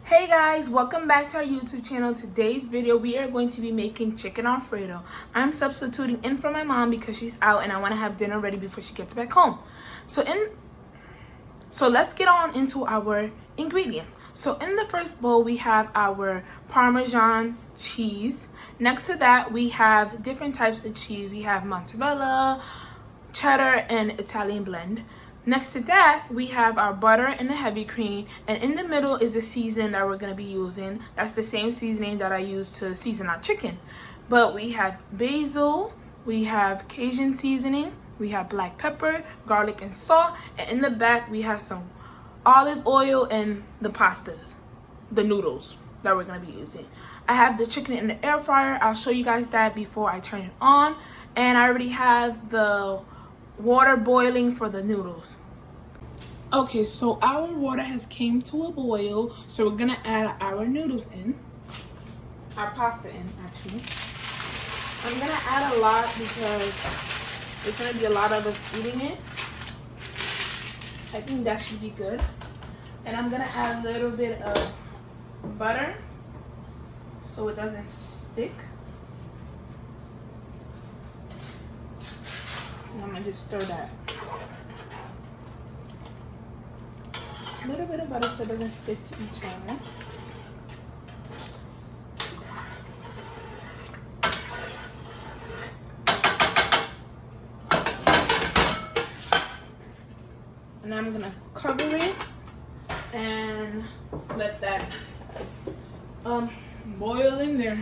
Hey guys, welcome back to our YouTube channel. Today's video we are going to be making chicken Alfredo. I'm substituting in for my mom because she's out and I want to have dinner ready before she gets back home. So let's get on into our ingredients. So in the first bowl we have our Parmesan cheese. Next to that we have different types of cheese. We have mozzarella, cheddar, and Italian blend. Next to that, we have our butter and the heavy cream, and in the middle is the seasoning that we're gonna be using. That's the same seasoning that I use to season our chicken. But we have basil, we have Cajun seasoning, we have black pepper, garlic, and salt, and in the back we have some olive oil and the pastas, the noodles that we're gonna be using. I have the chicken in the air fryer. I'll show you guys that before I turn it on, and I already have the water boiling for the noodles. Okay, so our water has came to a boil, so we're gonna add our noodles in, our pasta in actually. I'm gonna add a lot because there's gonna be a lot of us eating it. I think that should be good. And I'm gonna add a little bit of butter so it doesn't stick. And I'm gonna just stir that. A little bit of butter so it doesn't stick to each other. And I'm gonna cover it and let that boil in there.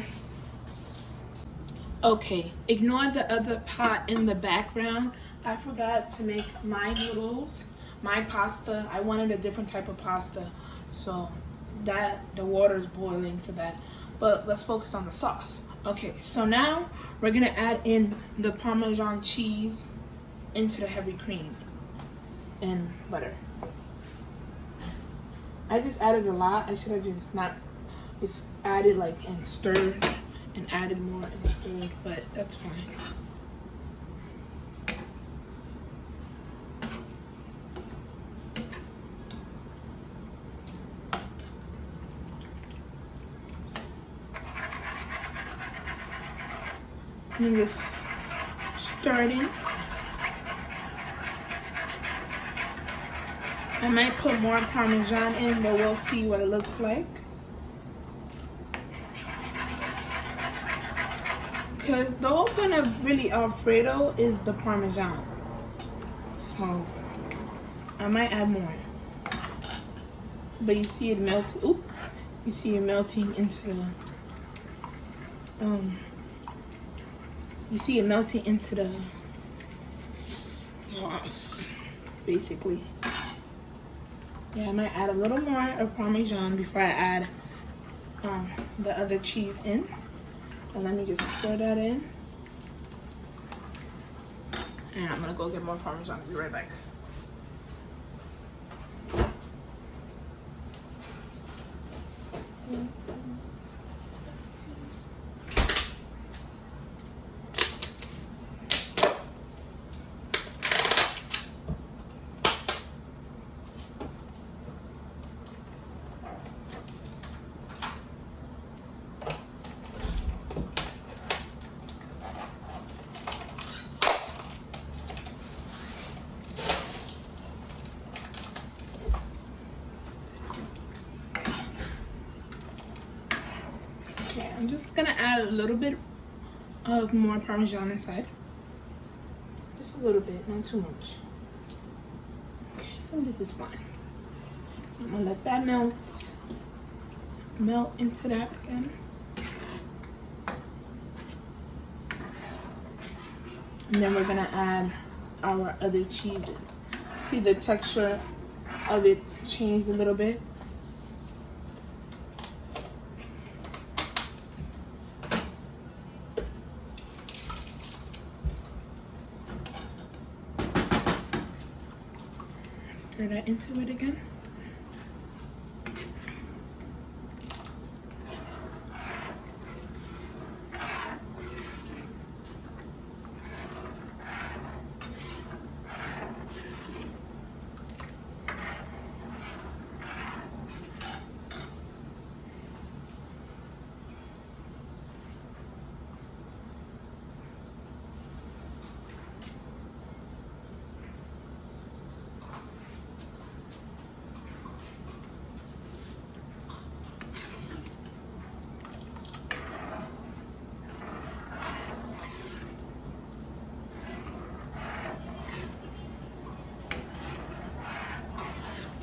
Okay, ignore the other pot in the background. I forgot to make my noodles, my pasta. I wanted a different type of pasta, so that the water is boiling for that. But let's focus on the sauce. Okay, so now we're gonna add in the Parmesan cheese into the heavy cream and butter. I just added a lot. I should have just added like and stirred and added more and stirred, but that's fine. And just stir it in. I might put more Parmesan in, but we'll see what it looks like. Because the whole point of really Alfredo is the Parmesan. So I might add more. But you see it melting. Oop! You see it melting into the you see it melting into the sauce, basically. Yeah, I might add a little more of Parmesan before I add the other cheese in. And let me just stir that in. And I'm gonna go get more Parmesan. I'll be right back. Okay, I'm just gonna add a little bit of more Parmesan inside. Just a little bit, not too much. Okay, I think this is fine. I'm gonna let that melt into that again. And then we're gonna add our other cheeses. See the texture of it changed a little bit. Stir that into it again.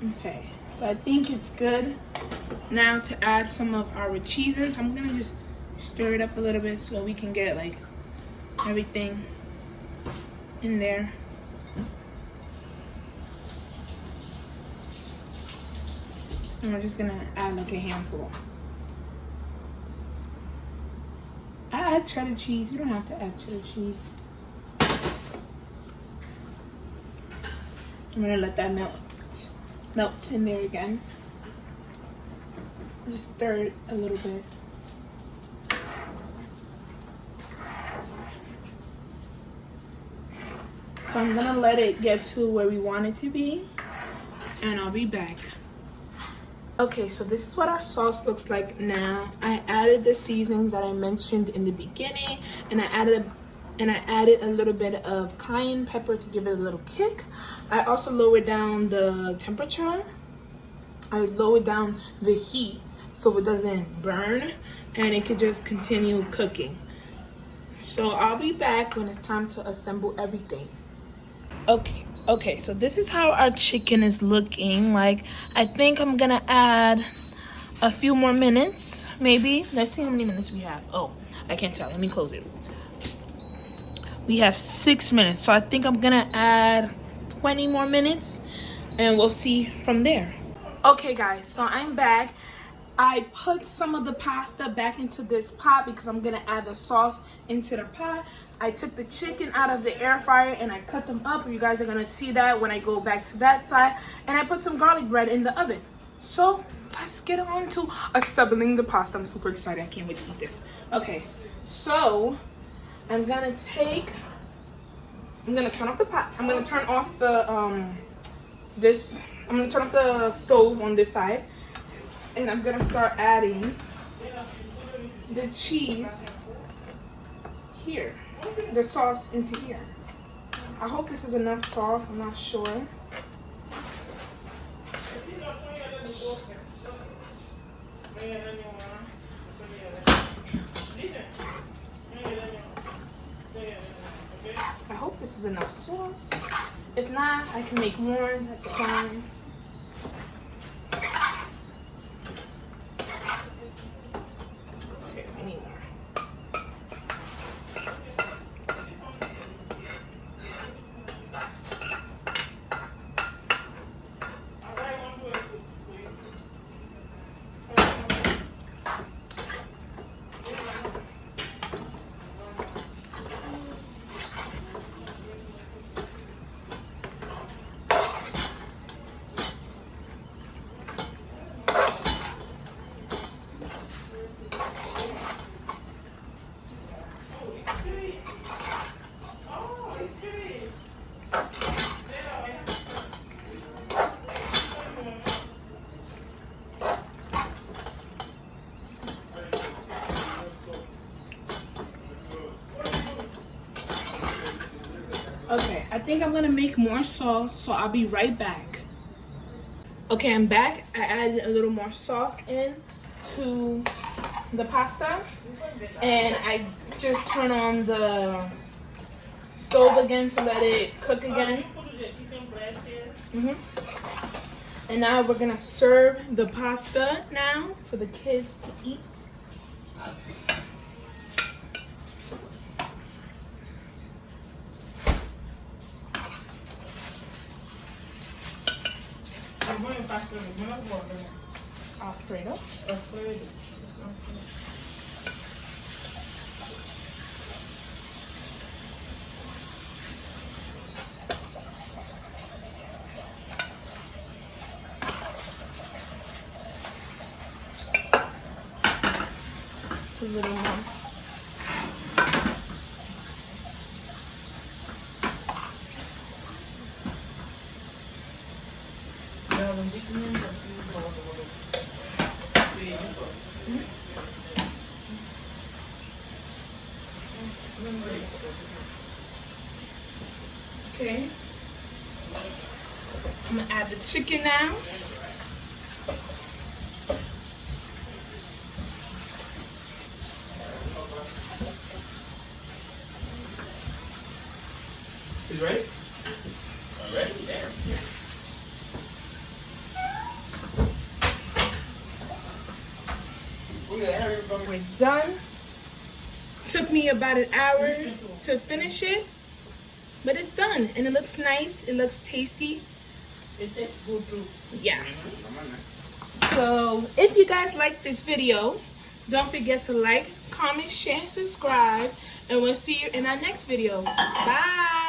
Okay, so I think it's good now to add some of our cheese in. So I'm gonna just stir it up a little bit so we can get like everything in there. And we're just gonna add like a handful. I add cheddar cheese. You don't have to add cheddar cheese. I'm gonna let that melt in there again. Just stir it a little bit. So I'm gonna let it get to where we want it to be, and I'll be back. Okay, so this is what our sauce looks like now. I added the seasonings that I mentioned in the beginning, and I added a little bit of cayenne pepper to give it a little kick. I also lowered down the temperature. I lowered down the heat so it doesn't burn and it could just continue cooking. So I'll be back when it's time to assemble everything. Okay, so this is how our chicken is looking like. I think I'm gonna add a few more minutes, maybe. Let's see how many minutes we have. Oh, I can't tell. Let me close it. We have 6 minutes, so I think I'm gonna add 20 more minutes and we'll see from there. Okay guys, so I'm back. I put some of the pasta back into this pot because I'm gonna add the sauce into the pot. I took the chicken out of the air fryer and I cut them up. You guys are gonna see that when I go back to that side. And I put some garlic bread in the oven. So let's get on to assembling the pasta. I'm super excited. I can't wait to eat this. Okay, so I'm gonna turn off the pot. I'm gonna turn off the I'm gonna turn off the stove on this side, and I'm gonna start adding the cheese here, the sauce into here. I hope this is enough sauce. I'm not sure. I hope this is enough sauce. If not, I can make more. That's fine. Okay, I need more. Okay, I think I'm gonna make more sauce, so I'll be right back. Okay, I'm back. I added a little more sauce in to the pasta, and I just turn on the stove again to let it cook again. And now we're gonna serve the pasta now for the kids to eat. Alfredo. A little more. Okay. I'm gonna add the chicken now. Is ready? All right, there. We're done. Took me about an hour to finish it, but it's done and it looks nice. It looks tasty. It tastes good too. Yeah. So if you guys like this video, don't forget to like, comment, share, and subscribe, and we'll see you in our next video. Bye.